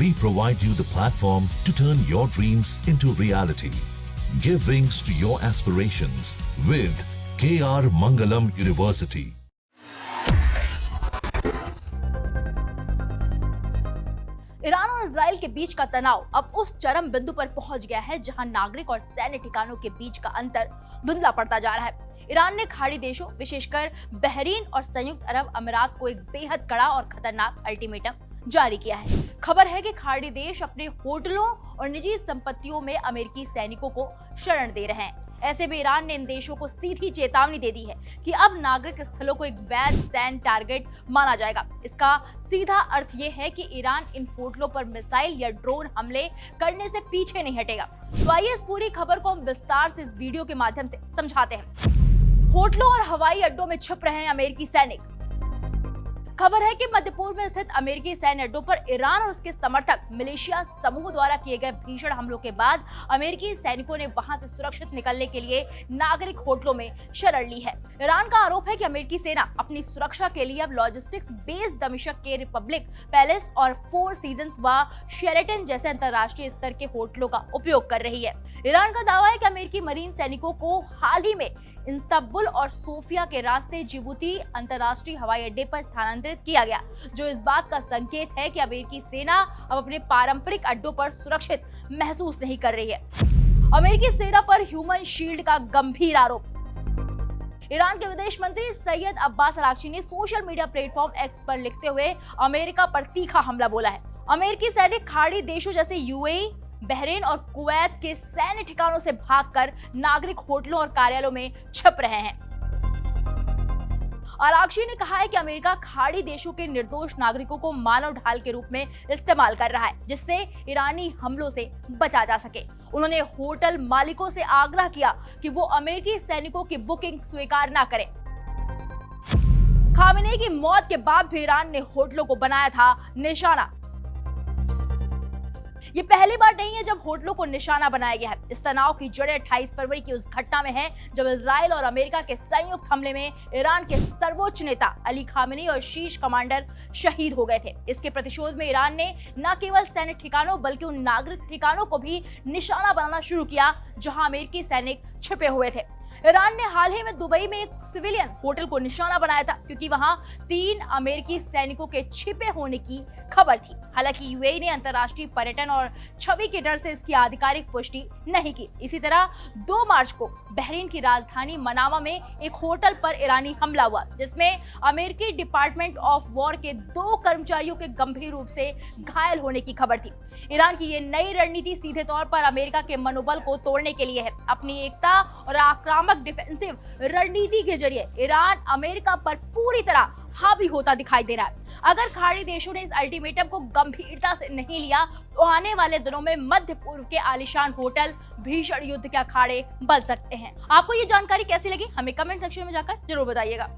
We provide you the platform to turn your dreams into reality. Give wings to your aspirations with KR Mangalam University. Iran और Israel के बीच का तनाव अब उस चरम बिंदु पर पहुंच गया है जहां नागरिक और सैन्य ठिकानों के बीच का अंतर धुंधला पड़ता जा रहा है। ईरान ने खाड़ी देशों, विशेषकर बहरीन और संयुक्त अरब अमीरात को एक बेहद कड़ा और खतरनाक अल्टीमेटम जारी किया है। खबर है कि खाड़ी देश अपने होटलों और निजी संपत्तियों में अमेरिकी सैनिकों को शरण दे रहे हैं। ऐसे में ईरान ने इन देशों को सीधी चेतावनी दे दी है कि अब नागरिक स्थलों को एक वैध सैन्य टारगेट माना जाएगा। इसका सीधा अर्थ ये है कि ईरान इन होटलों पर मिसाइल या ड्रोन हमले करने से पीछे नहीं हटेगा। तो आइए इस पूरी खबर को हम विस्तार से इस वीडियो के माध्यम से समझाते हैं। होटलों और हवाई अड्डों में छिप रहे हैं अमेरिकी सैनिक। खबर है कि मध्य पूर्व में स्थित अमेरिकी सैन्य अड्डों पर ईरान और उसके समर्थक मिलिशिया समूह द्वारा किए गए भीषण हमलों के बाद अमेरिकी सैनिकों ने वहां से सुरक्षित निकलने के लिए नागरिक होटलों में शरण ली है। ईरान का आरोप है कि अमेरिकी सेना अपनी सुरक्षा के लिए अब लॉजिस्टिक्स बेस दमिश्क के रिपब्लिक पैलेस और फोर सीजन्स व शेरेटन जैसे अंतरराष्ट्रीय स्तर के होटलों का उपयोग कर रही है। ईरान का दावा है कि अमेरिकी मरीन सैनिकों को हाल ही में इस्तांबुल और सोफिया के रास्ते जिबूती अंतरराष्ट्रीय हवाई अड्डे पर स्थानांतरित किया गया, जो इस बात का संकेत है कि अमेरिकी सेना अब अपने पारंपरिक अड्डों पर सुरक्षित महसूस नहीं कर रही है। अमेरिकी सेना पर ह्यूमन शील्ड का गंभीर आरोप। ईरान के विदेश मंत्री सैयद अब्बास अरागची ने सोशल मीडिया प्लेटफॉर्म एक्स पर लिखते हुए अमेरिका पर तीखा हमला बोला है। अमेरिकी सैनिक खाड़ी देशों जैसे यूएई, बहरीन और कुवैत के सैन्य ठिकानों से भागकर नागरिक होटलों और कार्यालयों में छिप रहे हैं। अरागची ने कहा है कि अमेरिका खाड़ी देशों के निर्दोष नागरिकों को मानव ढाल के रूप में इस्तेमाल कर रहा है, जिससे ईरानी हमलों से बचा जा सके। उन्होंने होटल मालिकों से आग्रह किया कि वो अमेरिकी सैनिकों की बुकिंग स्वीकार न करें। खामेनेई की मौत के बाद भी ईरान ने होटलों को बनाया था निशाना। ये पहली बार नहीं है जब होटलों को निशाना बनाया गया है। इस तनाव की जड़ें 28 फरवरी की उस घटना में है जब इजराइल और अमेरिका के संयुक्त हमले में ईरान के सर्वोच्च नेता अली खामेनी और शीर्ष कमांडर शहीद हो गए थे। इसके प्रतिशोध में ईरान ने न केवल सैन्य ठिकानों बल्कि उन नागरिक ठिकानों को भी निशाना बनाना शुरू किया जहां अमेरिकी सैनिक छिपे हुए थे। ईरान ने हाल ही में दुबई में एक सिविलियन होटल को निशाना बनाया था क्योंकि वहां 3 अमेरिकी सैनिकों के छिपे होने की खबर थी। हालांकि यूएई ने अंतर्राष्ट्रीय पर्यटन और छवि के डर से इसकी आधिकारिक पुष्टि नहीं की। इसी तरह 2 मार्च को बहरीन की राजधानी मनामा में एक होटल पर ईरानी हमला हुआ, जिसमें अमेरिकी डिपार्टमेंट ऑफ वॉर के 2 कर्मचारियों के गंभीर रूप से घायल होने की खबर थी। ईरान की ये नई रणनीति सीधे तौर पर अमेरिका के मनोबल को तोड़ने के लिए है। अपनी एकता और आक्रामक डिफेंसिव रणनीति के जरिए ईरान अमेरिका पर पूरी तरह हावी होता दिखाई दे रहा है। अगर खाड़ी देशों ने इस अल्टीमेटम को गंभीरता से नहीं लिया तो आने वाले दिनों में मध्य पूर्व के आलीशान होटल भीषण युद्ध के अखाड़े बन सकते हैं। आपको ये जानकारी कैसी लगी हमें कमेंट सेक्शन में जाकर जरूर बताइएगा।